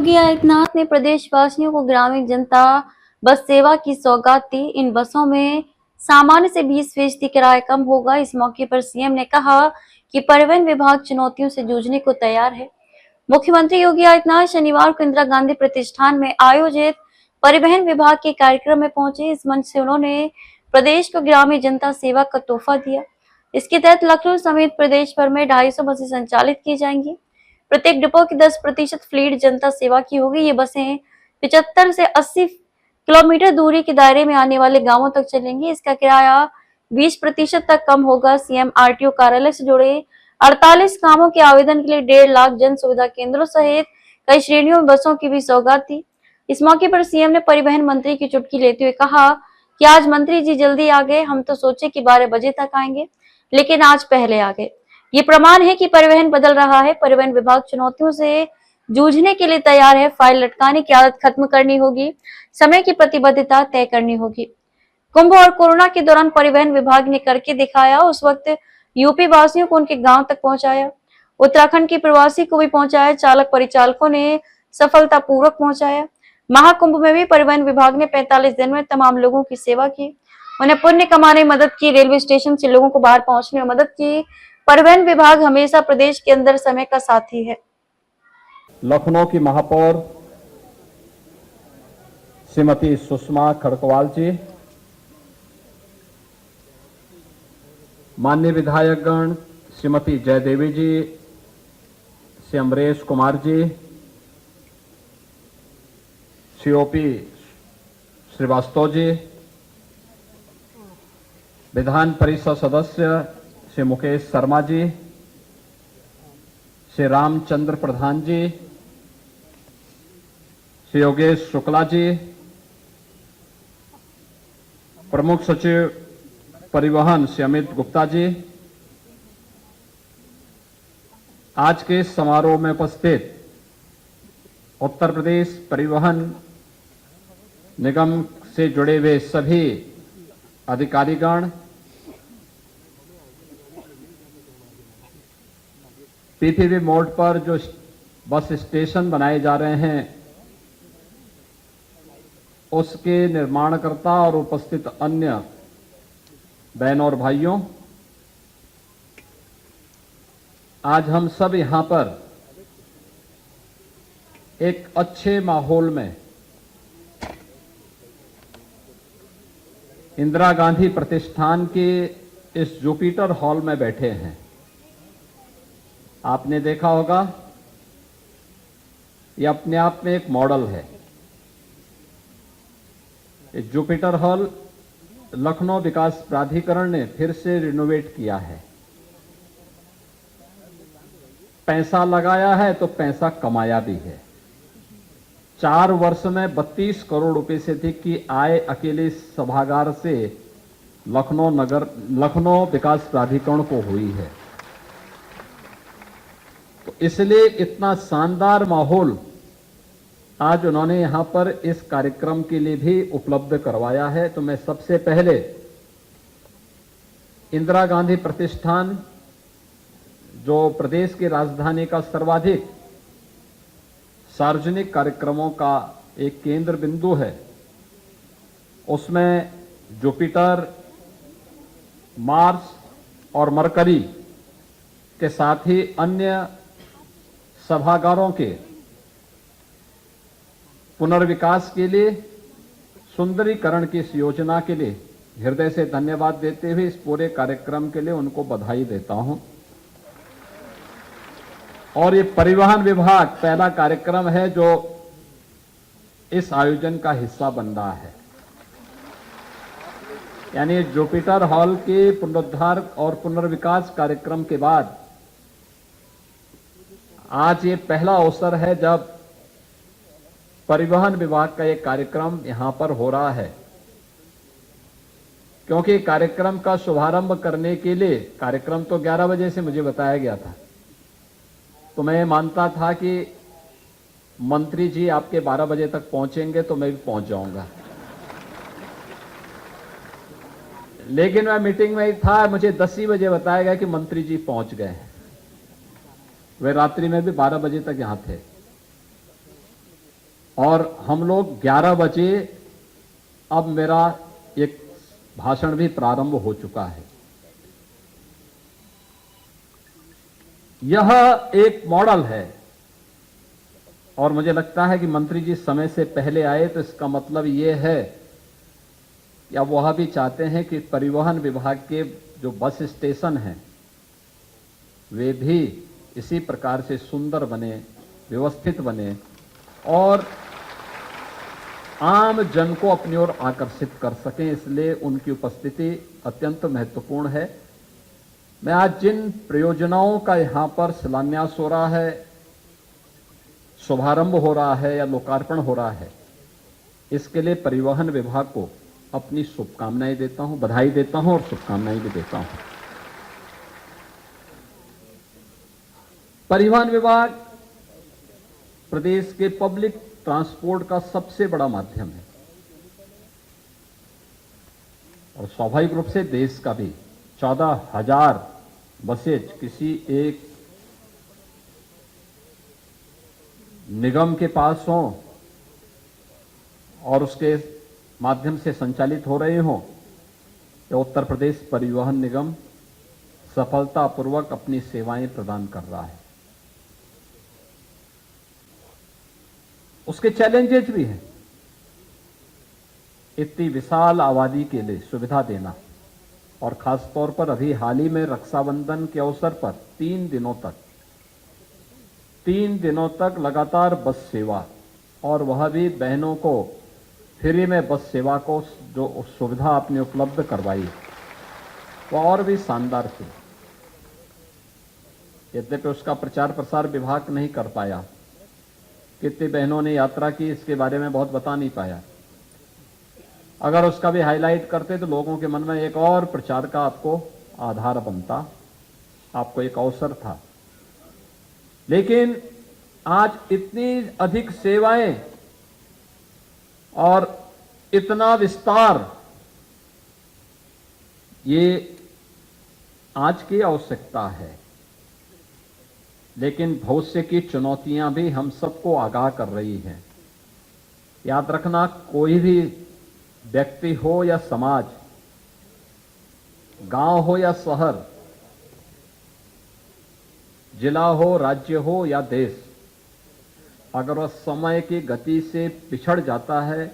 योगी आदित्यनाथ ने प्रदेशवासियों को ग्रामीण जनता बस सेवा की सौगात दी। इन बसों में सामान्य से 20% किराया कम होगा। इस मौके पर सीएम ने कहा कि परिवहन विभाग चुनौतियों से जूझने को तैयार है। मुख्यमंत्री योगी आदित्यनाथ शनिवार को इंदिरा गांधी प्रतिष्ठान में आयोजित परिवहन विभाग के कार्यक्रम में पहुंचे। इस मंच से उन्होंने प्रदेश को ग्रामीण जनता सेवा का तोहफा दिया। इसके तहत लखनऊ समेत प्रदेश भर में 250 बसें संचालित की जाएंगी। प्रत्येक डिपो की 10% फ्लीट जनता सेवा की होगी। ये बसें 75 से 80 किलोमीटर दूरी के दायरे में आने वाले गांवों तक चलेंगी। इसका किराया 20% तक कम होगा। सीएम आरटीओ कार्यालय से जुड़े 48 कामों के आवेदन के लिए 1.5 लाख जन सुविधा केंद्रों सहित कई श्रेणियों में बसों की भी सौगात दी। इस मौके पर सीएम ने परिवहन मंत्री की चुटकी लेते हुए कहा कि आज मंत्री जी जल्दी आ गए। हम तो सोचे कि 12 बजे तक आएंगे, लेकिन आज पहले आ गए। ये प्रमाण है कि परिवहन बदल रहा है। परिवहन विभाग चुनौतियों से जूझने के लिए तैयार है। फाइल लटकाने की आदत खत्म करनी होगी। समय की प्रतिबद्धता तय करनी होगी। कुंभ और कोरोना के दौरान परिवहन विभाग ने करके दिखाया। उस वक्त यूपी वासियों को उनके गांव तक पहुंचाया। उत्तराखंड के प्रवासी को भी पहुंचाया। चालक परिचालकों ने सफलतापूर्वक पहुंचाया। महाकुंभ में भी परिवहन विभाग ने 45 दिन में तमाम लोगों की सेवा की, उन्हें पुण्य कमाने में मदद की, रेलवे स्टेशन से लोगों को बाहर पहुंचने में मदद की। परिवहन विभाग हमेशा प्रदेश के अंदर समय का साथी है। लखनऊ की महापौर श्रीमती सुषमा खड़कवाल जी, माननीय विधायकगण श्रीमती जयदेवी जी, श्री अमरेश कुमार जी, श्री ओपी श्रीवास्तव जी, विधान परिषद सदस्य श्री मुकेश शर्मा जी, श्री रामचंद्र प्रधान जी, श्री योगेश शुक्ला जी, प्रमुख सचिव परिवहन श्री अमित गुप्ता जी, आज के इस समारोह में उपस्थित उत्तर प्रदेश परिवहन निगम से जुड़े हुए सभी अधिकारीगण, पीपीपी मोड पर जो बस स्टेशन बनाए जा रहे हैं उसके निर्माणकर्ता और उपस्थित अन्य बहनों और भाइयों, आज हम सब यहां पर एक अच्छे माहौल में इंदिरा गांधी प्रतिष्ठान के इस जुपिटर हॉल में बैठे हैं। आपने देखा होगा ये अपने आप में एक मॉडल है। जुपिटर हॉल लखनऊ विकास प्राधिकरण ने फिर से रिनोवेट किया है। पैसा लगाया है तो पैसा कमाया भी है। 4 वर्ष में 32 करोड़ रुपए से अधिक की आय अकेले सभागार से लखनऊ विकास प्राधिकरण को हुई है। तो इसलिए इतना शानदार माहौल आज उन्होंने यहां पर इस कार्यक्रम के लिए भी उपलब्ध करवाया है। तो मैं सबसे पहले इंदिरा गांधी प्रतिष्ठान, जो प्रदेश की राजधानी का सर्वाधिक सार्वजनिक कार्यक्रमों का एक केंद्र बिंदु है, उसमें जुपिटर, मार्स और मरकरी के साथ ही अन्य सभागारों के पुनर्विकास के लिए, सुंदरीकरण की इस योजना के लिए हृदय से धन्यवाद देते हुए इस पूरे कार्यक्रम के लिए उनको बधाई देता हूं। और ये परिवहन विभाग पहला कार्यक्रम है जो इस आयोजन का हिस्सा बन रहा है। यानी जुपिटर हॉल के पुनरुद्धार और पुनर्विकास कार्यक्रम के बाद आज ये पहला अवसर है जब परिवहन विभाग का एक कार्यक्रम यहां पर हो रहा है। क्योंकि कार्यक्रम का शुभारंभ करने के लिए, कार्यक्रम तो 11 बजे से मुझे बताया गया था, तो मैं मानता था कि मंत्री जी आपके 12 बजे तक पहुंचेंगे तो मैं भी पहुंच जाऊंगा। लेकिन मैं मीटिंग में ही था, मुझे 10 ही बजे बताया गया कि मंत्री जी पहुंच गए हैं। वे रात्रि में भी 12 बजे तक यहां थे। और हम लोग 11 बजे अब मेरा एक भाषण भी प्रारंभ हो चुका है। यह एक मॉडल है और मुझे लगता है कि मंत्री जी समय से पहले आए तो इसका मतलब ये है कि अब वह भी चाहते हैं कि परिवहन विभाग के जो बस स्टेशन हैं वे भी इसी प्रकार से सुंदर बने, व्यवस्थित बने और आम जन को अपनी ओर आकर्षित कर सकें, इसलिए उनकी उपस्थिति अत्यंत महत्वपूर्ण है। मैं आज जिन प्रयोजनाओं का यहां पर शिलान्यास हो रहा है, शुभारंभ हो रहा है या लोकार्पण हो रहा है, इसके लिए परिवहन विभाग को अपनी शुभकामनाएं देता हूं, बधाई देता हूं और शुभकामनाएं भी देता हूं। परिवहन विभाग प्रदेश के पब्लिक ट्रांसपोर्ट का सबसे बड़ा माध्यम है और स्वाभाविक रूप से देश का भी। 14,000 बसेज किसी एक निगम के पास हों और उसके माध्यम से संचालित हो रहे हों, तो उत्तर प्रदेश परिवहन निगम सफलतापूर्वक अपनी सेवाएं प्रदान कर रहा है। उसके चैलेंजेस भी हैं। इतनी विशाल आबादी के लिए सुविधा देना और खास तौर पर अभी हाल ही में रक्षाबंधन के अवसर पर 3 दिनों तक लगातार बस सेवा, और वह भी बहनों को फ्री में बस सेवा को जो सुविधा आपने उपलब्ध करवाई वह और भी शानदार थी। यद्यपि उसका प्रचार प्रसार विभाग नहीं कर पाया, कितनी बहनों ने यात्रा की इसके बारे में बहुत बता नहीं पाया। अगर उसका भी हाईलाइट करते तो लोगों के मन में एक और प्रचार का आपको आधार बनता, आपको एक अवसर था। लेकिन आज इतनी अधिक सेवाएं और इतना विस्तार, ये आज की आवश्यकता है, लेकिन भविष्य की चुनौतियां भी हम सबको आगाह कर रही हैं। याद रखना, कोई भी व्यक्ति हो या समाज, गांव हो या शहर, जिला हो, राज्य हो या देश, अगर वह समय की गति से पिछड़ जाता है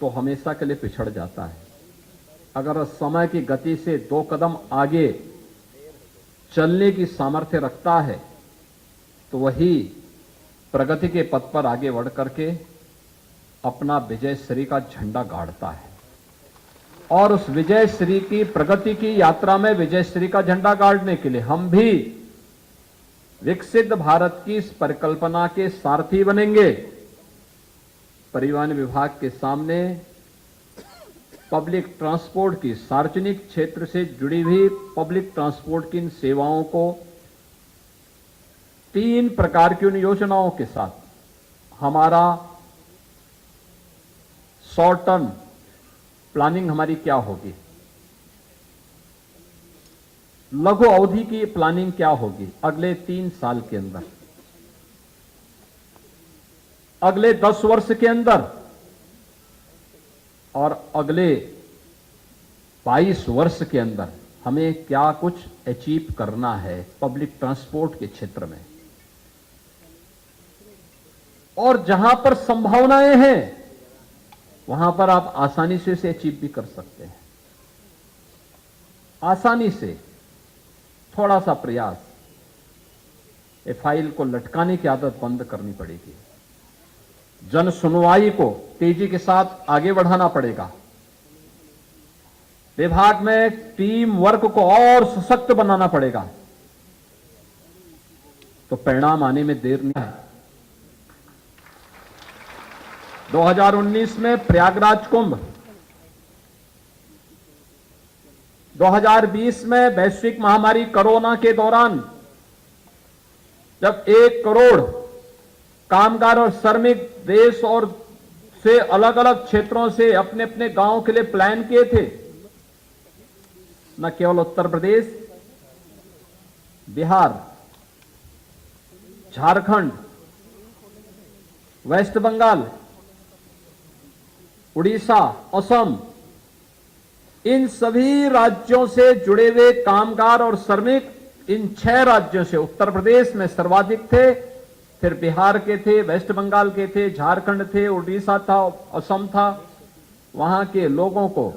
तो हमेशा के लिए पिछड़ जाता है। अगर वह समय की गति से 2 कदम आगे चलने की सामर्थ्य रखता है तो वही प्रगति के पथ पर आगे बढ़ करके अपना विजयश्री का झंडा गाड़ता है। और उस विजयश्री की, प्रगति की यात्रा में विजयश्री का झंडा गाड़ने के लिए हम भी विकसित भारत की इस परिकल्पना के सारथी बनेंगे। परिवहन विभाग के सामने पब्लिक ट्रांसपोर्ट की, सार्वजनिक क्षेत्र से जुड़ी हुई पब्लिक ट्रांसपोर्ट की इन सेवाओं को 3 प्रकार की उन योजनाओं के साथ हमारा शॉर्ट टर्म प्लानिंग हमारी क्या होगी, लघु अवधि की प्लानिंग क्या होगी अगले 3 साल के अंदर, अगले 10 वर्ष के अंदर और अगले 22 वर्ष के अंदर हमें क्या कुछ अचीव करना है पब्लिक ट्रांसपोर्ट के क्षेत्र में। और जहां पर संभावनाएं हैं वहां पर आप आसानी से इसे अचीव भी कर सकते हैं। आसानी से, थोड़ा सा प्रयास, ये फाइल को लटकाने की आदत बंद करनी पड़ेगी। जन सुनवाई को तेजी के साथ आगे बढ़ाना पड़ेगा। विभाग में टीम वर्क को और सशक्त बनाना पड़ेगा, तो परिणाम आने में देर नहीं है। 2019 में प्रयागराज कुंभ, 2020 में वैश्विक महामारी कोरोना के दौरान जब 1 करोड़ कामगार और श्रमिक देश और से अलग अलग क्षेत्रों से अपने अपने गांव के लिए प्लान किए थे, न केवल उत्तर प्रदेश, बिहार, झारखंड, वेस्ट बंगाल, उड़ीसा, असम, इन सभी राज्यों से जुड़े हुए कामगार और श्रमिक इन 6 राज्यों से, उत्तर प्रदेश में सर्वाधिक थे, फिर बिहार के थे, वेस्ट बंगाल के थे, झारखंड थे, उड़ीसा था, असम था। वहां के लोगों को,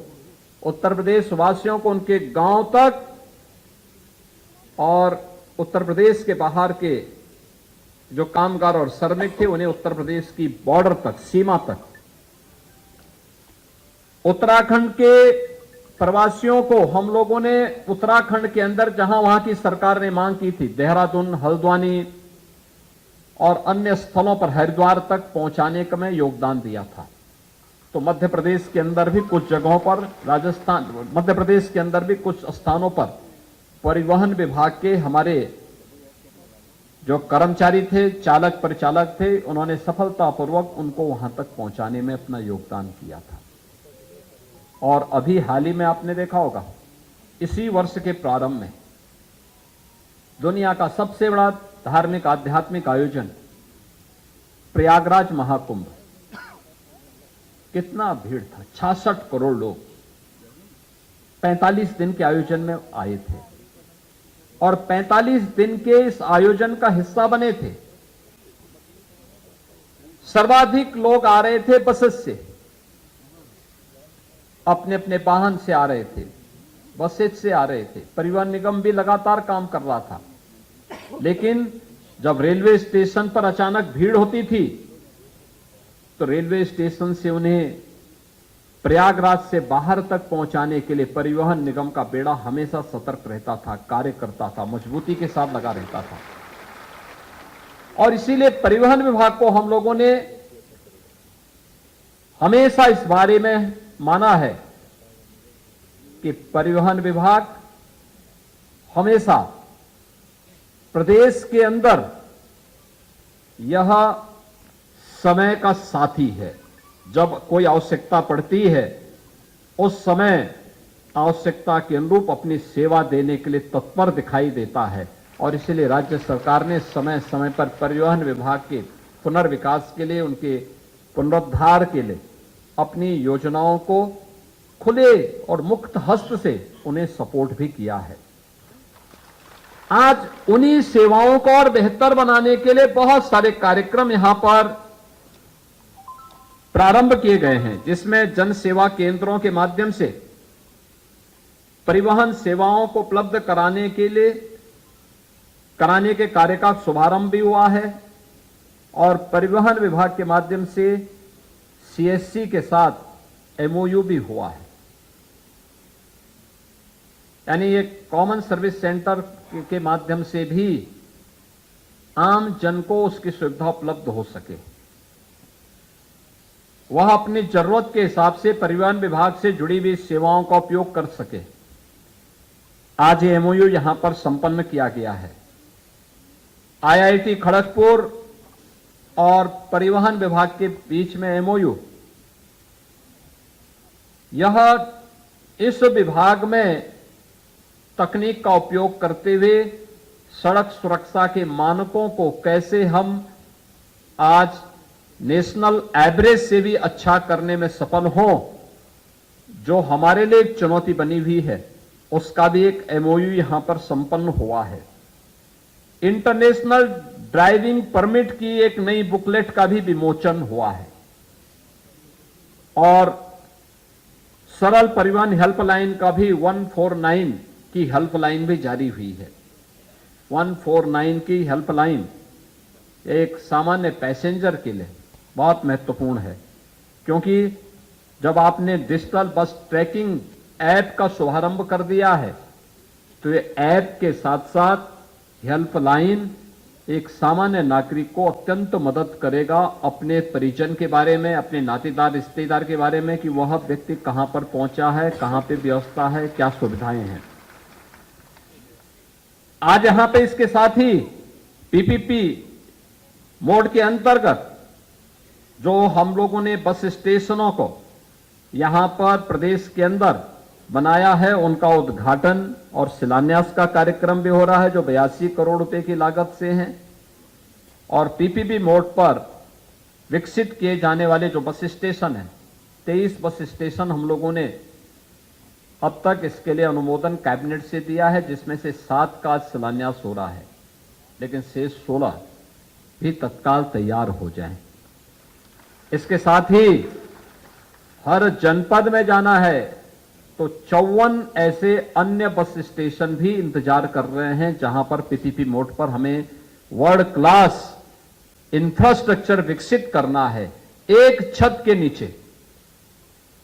उत्तर प्रदेश वासियों को उनके गांव तक और उत्तर प्रदेश के बाहर के जो कामगार और श्रमिक थे उन्हें उत्तर प्रदेश की बॉर्डर तक, सीमा तक। उत्तराखंड के प्रवासियों को हम लोगों ने उत्तराखंड के अंदर, जहां वहां की सरकार ने मांग की थी, देहरादून, हल्द्वानी और अन्य स्थलों पर, हरिद्वार तक पहुंचाने का मैं योगदान दिया था। तो मध्य प्रदेश के अंदर भी कुछ जगहों पर, राजस्थान, मध्य प्रदेश के अंदर भी कुछ स्थानों पर परिवहन विभाग के हमारे जो कर्मचारी थे, चालक परिचालक थे, उन्होंने सफलतापूर्वक उनको वहां तक पहुंचाने में अपना योगदान किया था। और अभी हाल ही में आपने देखा होगा, इसी वर्ष के प्रारंभ में दुनिया का सबसे बड़ा धार्मिक आध्यात्मिक आयोजन प्रयागराज महाकुंभ, कितना भीड़ था, 66 करोड़ लोग 45 दिन के आयोजन में आए थे और 45 दिन के इस आयोजन का हिस्सा बने थे। सर्वाधिक लोग आ रहे थे बसेस से, अपने अपने वाहन से आ रहे थे, बसेस से आ रहे थे। परिवहन निगम भी लगातार काम कर रहा था, लेकिन जब रेलवे स्टेशन पर अचानक भीड़ होती थी तो रेलवे स्टेशन से उन्हें प्रयागराज से बाहर तक पहुंचाने के लिए परिवहन निगम का बेड़ा हमेशा सतर्क रहता था, कार्य करता था, मजबूती के साथ लगा रहता था। और इसीलिए परिवहन विभाग को हम लोगों ने हमेशा इस बारे में माना है कि परिवहन विभाग हमेशा प्रदेश के अंदर यह समय का साथी है। जब कोई आवश्यकता पड़ती है उस समय आवश्यकता के अनुरूप अपनी सेवा देने के लिए तत्पर दिखाई देता है। और इसलिए राज्य सरकार ने समय समय पर परिवहन विभाग के पुनर्विकास के लिए, उनके पुनरुद्धार के लिए अपनी योजनाओं को खुले और मुक्त हस्त से उन्हें सपोर्ट भी किया है। आज उन्हीं सेवाओं को और बेहतर बनाने के लिए बहुत सारे कार्यक्रम यहां पर प्रारंभ किए गए हैं, जिसमें जन सेवा केंद्रों के माध्यम से परिवहन सेवाओं को उपलब्ध कराने के कार्य का शुभारंभ भी हुआ है और परिवहन विभाग के माध्यम से सीएससी के साथ एमओयू भी हुआ है। यानी एक कॉमन सर्विस सेंटर के माध्यम से भी आम जन को उसकी सुविधा उपलब्ध हो सके, वह अपनी जरूरत के हिसाब से परिवहन विभाग से जुड़ी हुई सेवाओं का उपयोग कर सके। आज ये एमओयू यहां पर संपन्न किया गया है। आईआईटी खड़गपुर और परिवहन विभाग के बीच में एमओयू, यह इस विभाग में तकनीक का उपयोग करते हुए सड़क सुरक्षा के मानकों को कैसे हम आज नेशनल एवरेज से भी अच्छा करने में सफल हों, जो हमारे लिए एक चुनौती बनी हुई है, उसका भी एक एमओयू यहां पर संपन्न हुआ है। इंटरनेशनल ड्राइविंग परमिट की एक नई बुकलेट का भी विमोचन हुआ है और सरल परिवहन हेल्पलाइन का भी 149 की हेल्पलाइन भी जारी हुई है। 149 की हेल्पलाइन एक सामान्य पैसेंजर के लिए बहुत महत्वपूर्ण है, क्योंकि जब आपने डिजिटल बस ट्रैकिंग ऐप का शुभारंभ कर दिया है तो ये ऐप के साथ साथ हेल्पलाइन एक सामान्य नागरिक को अत्यंत मदद करेगा अपने परिजन के बारे में, अपने नातेदार रिश्तेदार के बारे में कि वह व्यक्ति कहां पर पहुंचा है, कहां पे व्यवस्था है, क्या सुविधाएं हैं। आज यहां पे इसके साथ ही पीपीपी मोड के अंतर्गत जो हम लोगों ने बस स्टेशनों को यहां पर प्रदेश के अंदर बनाया है, उनका उद्घाटन और शिलान्यास का कार्यक्रम भी हो रहा है, जो 82 करोड़ रुपए की लागत से हैं। और पीपीपी मोड पर विकसित किए जाने वाले जो बस स्टेशन हैं, 23 बस स्टेशन हम लोगों ने अब तक इसके लिए अनुमोदन कैबिनेट से दिया है, जिसमें से 7 का शिलान्यास हो रहा है, लेकिन शेष 16 भी तत्काल तैयार हो जाएं। इसके साथ ही हर जनपद में जाना है तो 54 ऐसे अन्य बस स्टेशन भी इंतजार कर रहे हैं, जहां पर पीपीपी मोड पर हमें वर्ल्ड क्लास इंफ्रास्ट्रक्चर विकसित करना है। एक छत के नीचे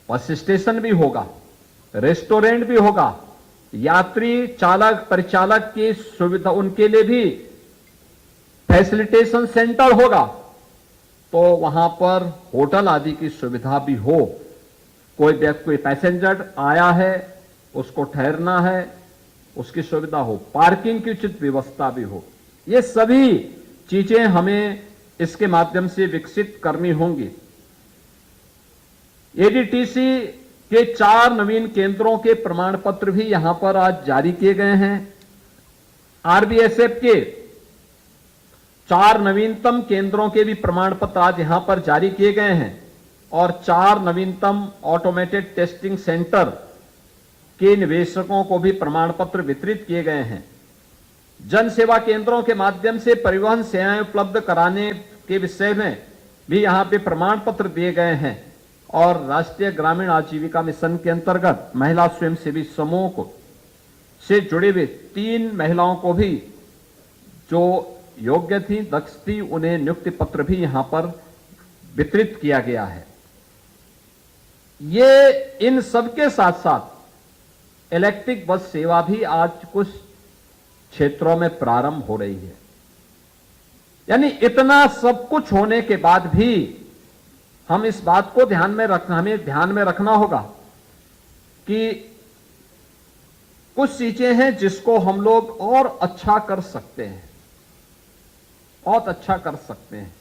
बस स्टेशन भी होगा, रेस्टोरेंट भी होगा, यात्री चालक परिचालक की सुविधा, उनके लिए भी फैसिलिटेशन सेंटर होगा, तो वहां पर होटल आदि की सुविधा भी हो। कोई पैसेंजर आया है, उसको ठहरना है, उसकी सुविधा हो, पार्किंग की उचित व्यवस्था भी हो। ये सभी चीजें हमें इसके माध्यम से विकसित करनी होंगी। एडीटीसी के 4 नवीन केंद्रों के प्रमाण पत्र भी यहां पर आज जारी किए गए हैं। आरबीएसएफ के 4 नवीनतम केंद्रों के भी प्रमाण पत्र आज यहां पर जारी किए गए हैं और 4 नवीनतम ऑटोमेटेड टेस्टिंग सेंटर के निवेशकों को भी प्रमाण पत्र वितरित किए गए हैं। जन सेवा केंद्रों के माध्यम से परिवहन सेवाएं उपलब्ध कराने के विषय में भी यहां पे प्रमाण पत्र दिए गए हैं और राष्ट्रीय ग्रामीण आजीविका मिशन के अंतर्गत महिला स्वयंसेवी समूह को से जुड़े हुए 3 महिलाओं को भी जो योग्य थी, दक्ष थी, उन्हें नियुक्ति पत्र भी यहां पर वितरित किया गया है। ये इन सबके साथ साथ इलेक्ट्रिक बस सेवा भी आज कुछ क्षेत्रों में प्रारंभ हो रही है। यानी इतना सब कुछ होने के बाद भी हम इस बात को हमें ध्यान में रखना होगा कि कुछ चीजें हैं जिसको हम लोग और अच्छा कर सकते हैं, बहुत अच्छा कर सकते हैं।